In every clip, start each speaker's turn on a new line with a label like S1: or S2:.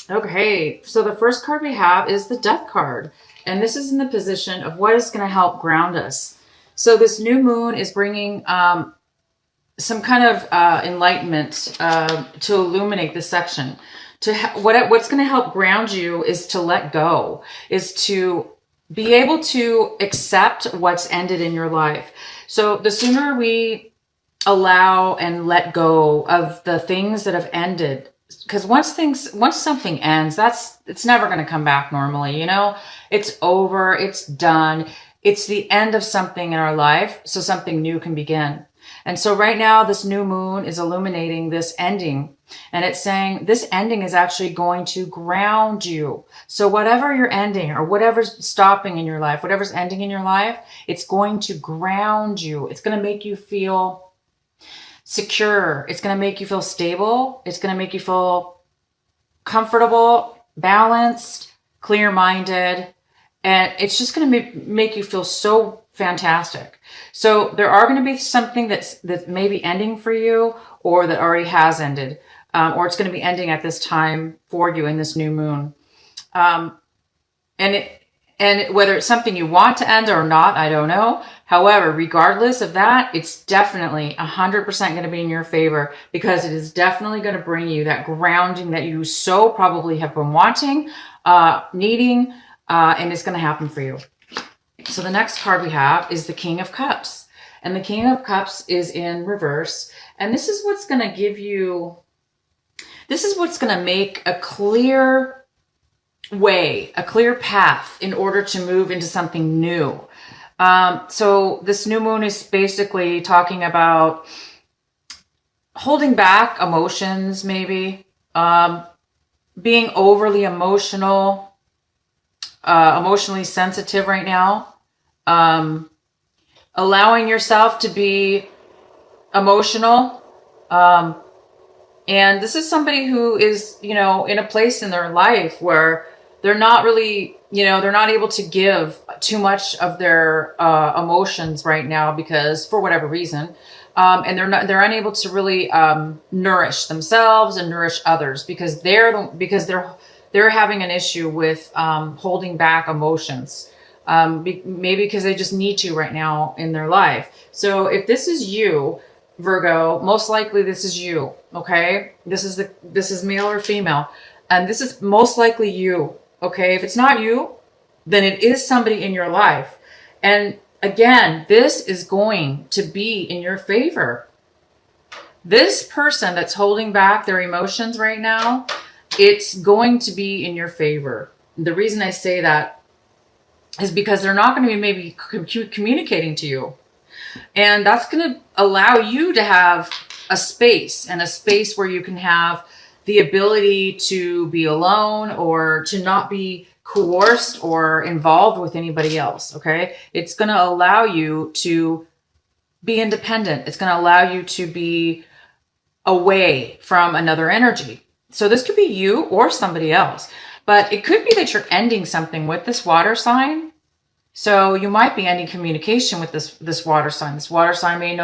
S1: Okay, so the first card we have is the Death card. And this is in the position of what is going to help ground us. So this new moon is bringing some kind of enlightenment to illuminate this section. What's going to help ground you is to let go, is to be able to accept what's ended in your life. So the sooner we allow and let go of the things that have ended, because once something ends, it's never going to come back normally. It's over, it's done, it's the end of something in our life, so something new can begin. And so right now, this new moon is illuminating this ending, and it's saying this ending is actually going to ground you. So whatever you're ending or whatever's stopping in your life, whatever's ending in your life, it's going to ground you. It's going to make you feel secure. It's going to make you feel stable. It's going to make you feel comfortable, balanced, clear-minded, and it's just going to make you feel so fantastic. So there are going to be something that may be ending for you, or that already has ended, or it's going to be ending at this time for you in this new moon. Um, and whether it's something you want to end or not, I don't know. However, regardless of that, it's definitely 100% going to be in your favor, because it is definitely going to bring you that grounding that you so probably have been wanting, needing, and it's going to happen for you. So the next card we have is the King of Cups. And the King of Cups is in reverse. And this is what's going to make a clear way, a clear path in order to move into something new. So this new moon is basically talking about holding back emotions, maybe, being overly emotional, emotionally sensitive right now, allowing yourself to be emotional. And this is somebody who is, in a place in their life where they're not really, they're not able to give too much of their emotions right now, because for whatever reason, and they're unable to really nourish themselves and nourish others, because they're having an issue with holding back emotions. Maybe because they just need to right now in their life. So if this is you, Virgo, most likely this is you. Okay, this is male or female, and this is most likely you. Okay, if it's not you, then it is somebody in your life. And again, this is going to be in your favor. This person that's holding back their emotions right now, it's going to be in your favor. The reason I say that is because they're not going to be maybe communicating to you. And that's going to allow you to have a space where you can have the ability to be alone, or to not be coerced or involved with anybody else. Okay. It's going to allow you to be independent. It's going to allow you to be away from another energy. So this could be you or somebody else, but it could be that you're ending something with this water sign. So you might be ending communication with this water sign. This water sign may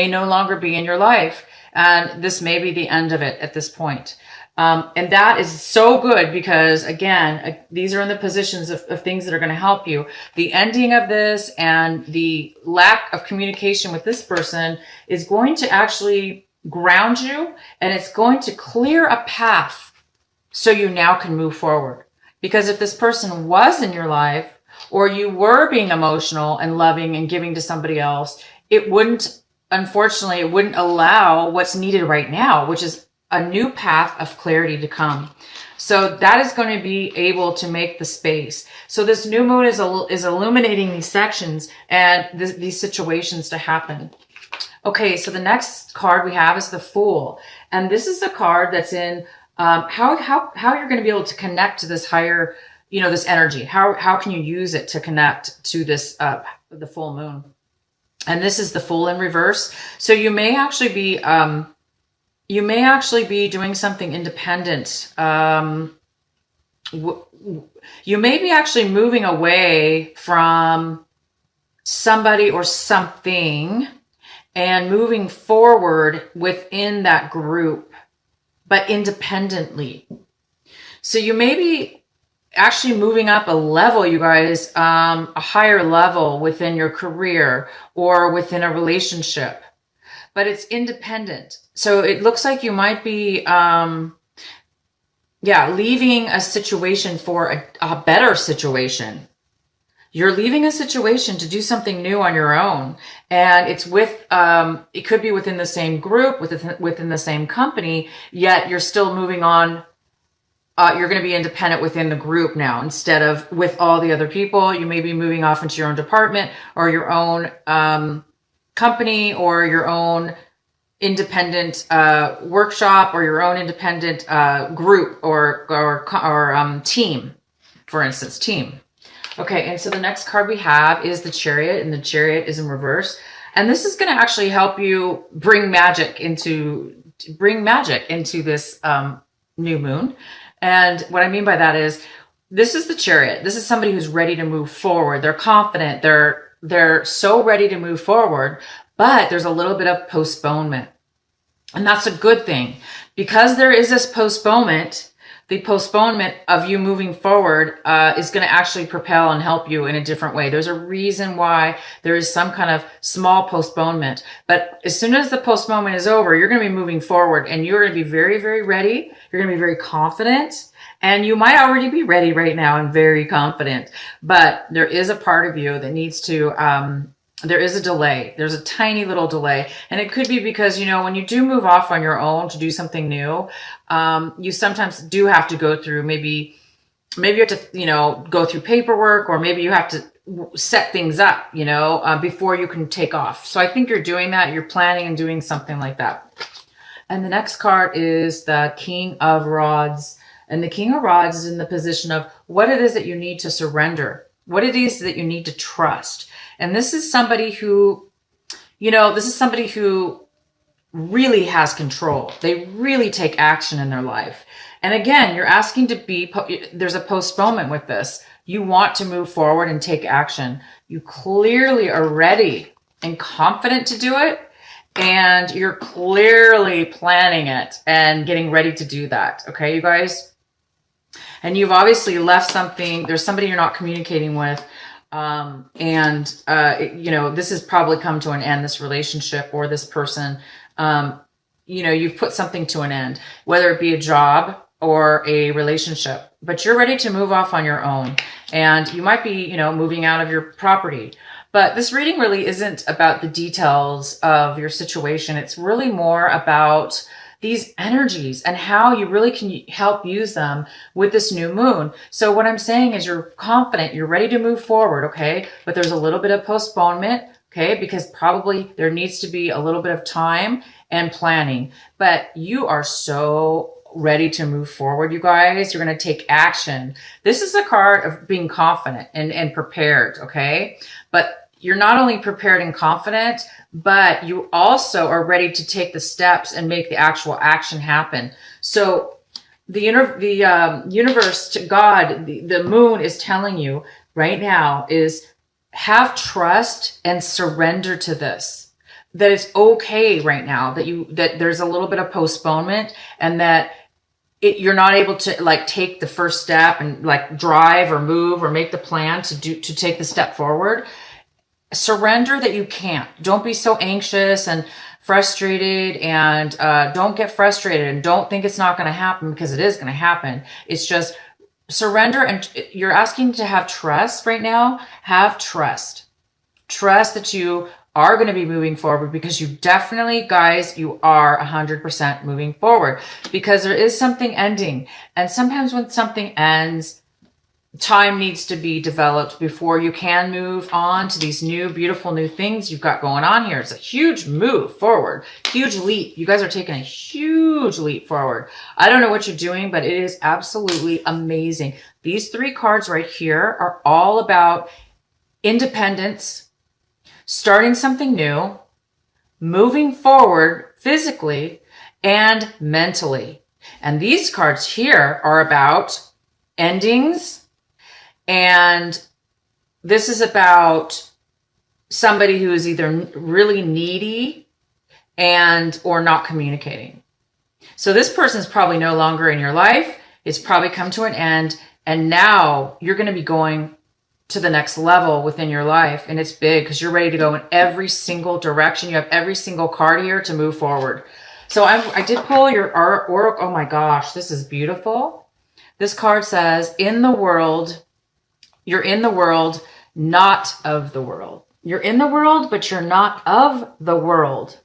S1: no longer be in your life, and this may be the end of it at this point. And that is so good, because again, these are in the positions of things that are going to help you. The ending of this and the lack of communication with this person is going to actually ground you, and it's going to clear a path so you now can move forward. Because if this person was in your life, or you were being emotional and loving and giving to somebody else, unfortunately, it wouldn't allow what's needed right now, which is a new path of clarity to come. So that is going to be able to make the space. So this new moon is illuminating these sections and these situations to happen. Okay, so the next card we have is the Fool. And this is the card that's in how you're going to be able to connect to this higher, this energy. How can you use it to connect to this, the full moon? And this is the Fool in reverse. So you may actually be doing something independent. You may be actually moving away from somebody or something and moving forward within that group, but independently. So you may be actually moving up a level, you guys, a higher level within your career or within a relationship, but it's independent. So it looks like you might be, leaving a situation for a better situation. You're leaving a situation to do something new on your own. And it's with, it could be within the same group, within the same company, yet you're still moving on. You're going to be independent within the group now instead of with all the other people. You may be moving off into your own department or your own company or your own independent workshop or your own independent group or team, for instance, team. Okay, and so the next card we have is the Chariot, and the Chariot is in reverse. And this is going to actually help you bring magic into this new moon. And what I mean by that is, this is the Chariot. This is somebody who's ready to move forward. They're confident. They're so ready to move forward, but there's a little bit of postponement. And that's a good thing, because there is this postponement. The postponement of you moving forward is going to actually propel and help you in a different way. There's a reason why there is some kind of small postponement. But as soon as the postponement is over, you're going to be moving forward, and you're going to be very, very ready. You're going to be very confident. And you might already be ready right now and very confident. But there is a part of you that needs to... there is a delay. There's a tiny little delay. And it could be because, when you do move off on your own to do something new, you sometimes do have to go through, maybe you have to, go through paperwork, or maybe you have to set things up, before you can take off. So I think you're doing that. You're planning and doing something like that. And the next card is the King of Rods. And the King of Rods is in the position of what it is that you need to surrender, what it is that you need to trust. And this is somebody who, really has control. They really take action in their life. And again, you're asking there's a postponement with this. You want to move forward and take action. You clearly are ready and confident to do it. And you're clearly planning it and getting ready to do that. Okay, you guys? And you've obviously left something. There's somebody you're not communicating with. This has probably come to an end, this relationship or this person. You've put something to an end, whether it be a job or a relationship, but you're ready to move off on your own, and you might be, moving out of your property. But this reading really isn't about the details of your situation. It's really more about these energies and how you really can help use them with this new moon. So what I'm saying is you're confident, you're ready to move forward, okay? But there's a little bit of postponement, okay? Because probably there needs to be a little bit of time and planning. But you are so ready to move forward, you guys. You're going to take action. This is a card of being confident and prepared, okay? But you're not only prepared and confident, but you also are ready to take the steps and make the actual action happen. So the universe, to God, the moon is telling you right now is have trust and surrender to this. That it's okay right now, that there's a little bit of postponement, and that you're not able to take the first step and drive or move or make the plan to take the step forward. Surrender that you can't. Don't be so anxious and frustrated, and don't get frustrated, and don't think it's not going to happen, because it is going to happen. It's just surrender, and you're asking to have trust right now. Have trust. Trust that you are going to be moving forward, because you definitely, guys, you are 100% moving forward, because there is something ending. And sometimes when something ends, time needs to be developed before you can move on to these new, beautiful new things you've got going on here. It's a huge move forward, huge leap. You guys are taking a huge leap forward. I don't know what you're doing, but it is absolutely amazing. These three cards right here are all about independence, starting something new, moving forward physically and mentally. And these cards here are about endings. And this is about somebody who is either really needy or not communicating. So this person is probably no longer in your life. It's probably come to an end. And now you're going to be going to the next level within your life. And it's big because you're ready to go in every single direction. You have every single card here to move forward. So I did pull your oracle. Oh my gosh, this is beautiful. This card says, in the world, you're in the world, not of the world. You're in the world, but you're not of the world.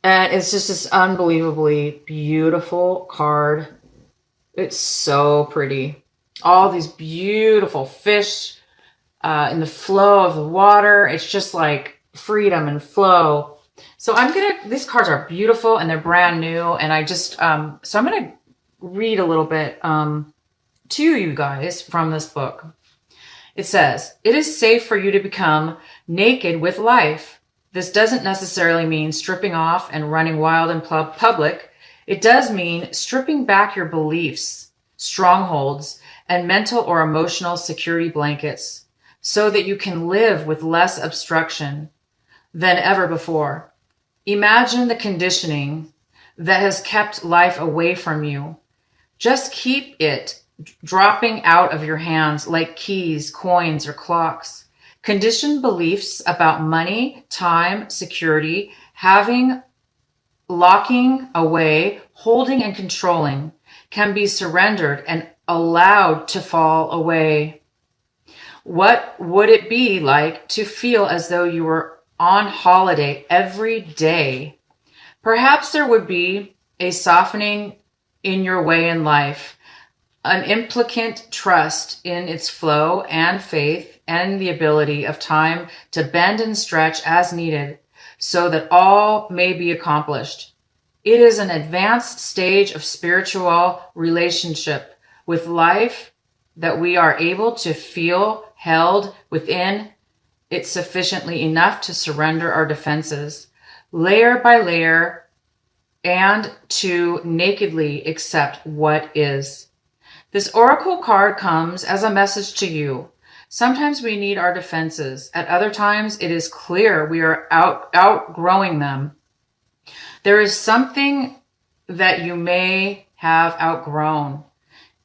S1: And it's just this unbelievably beautiful card. It's so pretty. All these beautiful fish in the flow of the water. It's just like freedom and flow. So these cards are beautiful and they're brand new. And I just, so I'm going to read a little bit to you guys from this book. It says, it is safe for you to become naked with life. This doesn't necessarily mean stripping off and running wild in public. It does mean stripping back your beliefs, strongholds, and mental or emotional security blankets so that you can live with less obstruction than ever before. Imagine the conditioning that has kept life away from you. Just keep it dropping out of your hands like keys, coins, or clocks. Conditioned beliefs about money, time, security, having, locking away, holding, and controlling can be surrendered and allowed to fall away. What would it be like to feel as though you were on holiday every day? Perhaps there would be a softening in your way in life, an implicant trust in its flow and faith and the ability of time to bend and stretch as needed so that all may be accomplished. It is an advanced stage of spiritual relationship with life that we are able to feel held within it sufficiently enough to surrender our defenses, layer by layer, and to nakedly accept what is. This oracle card comes as a message to you. Sometimes we need our defenses. At other times, it is clear we are outgrowing them. There is something that you may have outgrown.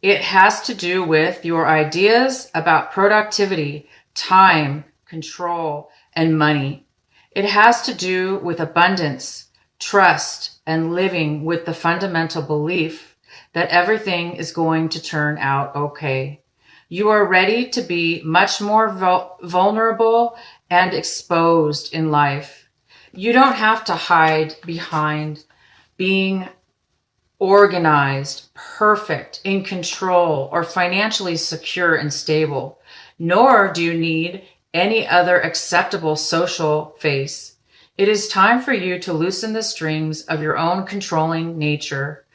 S1: It has to do with your ideas about productivity, time, control, and money. It has to do with abundance, trust, and living with the fundamental belief that everything is going to turn out okay. You are ready to be much more vulnerable and exposed in life. You don't have to hide behind being organized, perfect, in control, or financially secure and stable, nor do you need any other acceptable social face. It is time for you to loosen the strings of your own controlling nature.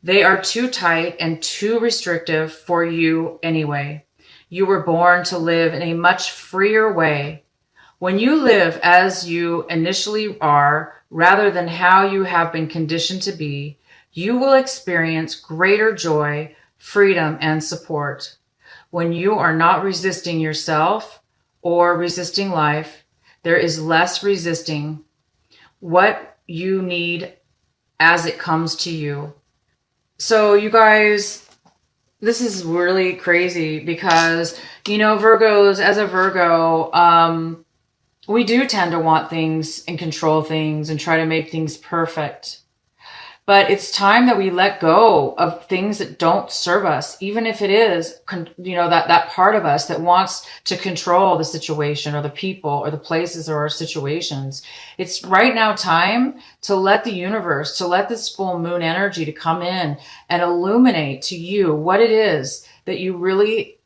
S1: They are too tight and too restrictive for you anyway. You were born to live in a much freer way. When you live as you initially are, rather than how you have been conditioned to be, you will experience greater joy, freedom, and support. When you are not resisting yourself or resisting life, there is less resisting what you need as it comes to you. So you guys, this is really crazy because, Virgos, as a Virgo, we do tend to want things and control things and try to make things perfect. But it's time that we let go of things that don't serve us, even if it is, that part of us that wants to control the situation or the people or the places or our situations. It's right now time to let the universe, to let this full moon energy to come in and illuminate to you what it is that you really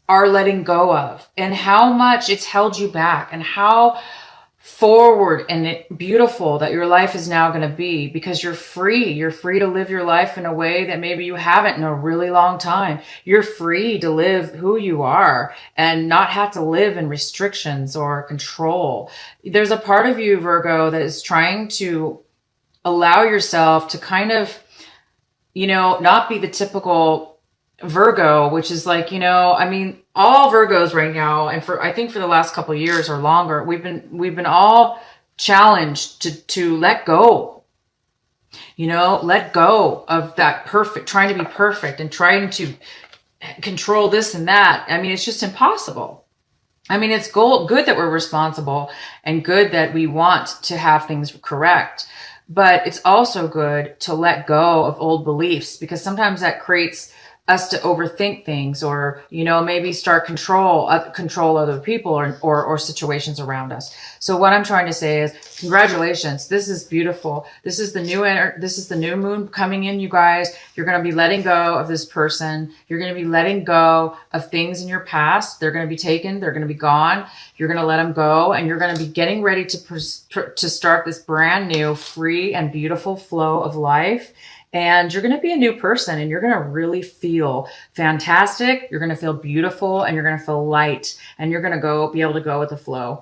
S1: are letting go of and how much it's held you back and how forward and beautiful that your life is now going to be, because you're free. You're free to live your life in a way that maybe you haven't in a really long time. You're free to live who you are and not have to live in restrictions or control. There's a part of you, Virgo, that is trying to allow yourself to kind of, not be the typical Virgo, which is like, all Virgos right now, and I think for the last couple of years or longer, we've been all challenged to let go. You know, let go of that perfect, trying to be perfect and trying to control this and that. I mean, it's just impossible. I mean, it's good that we're responsible and good that we want to have things correct. But it's also good to let go of old beliefs, because sometimes that creates us to overthink things, or, you know, maybe start control other people, or situations around us. So what I'm trying to say is, congratulations. This is beautiful. This is the new moon coming in, you guys. You're going to be letting go of this person. You're going to be letting go of things in your past. They're going to be taken. They're going to be gone. You're going to let them go, and you're going to be getting ready to start this brand new, free and beautiful flow of life. And you're going to be a new person, and you're going to really feel fantastic. You're going to feel beautiful, and you're going to feel light, and you're going to be able to go with the flow.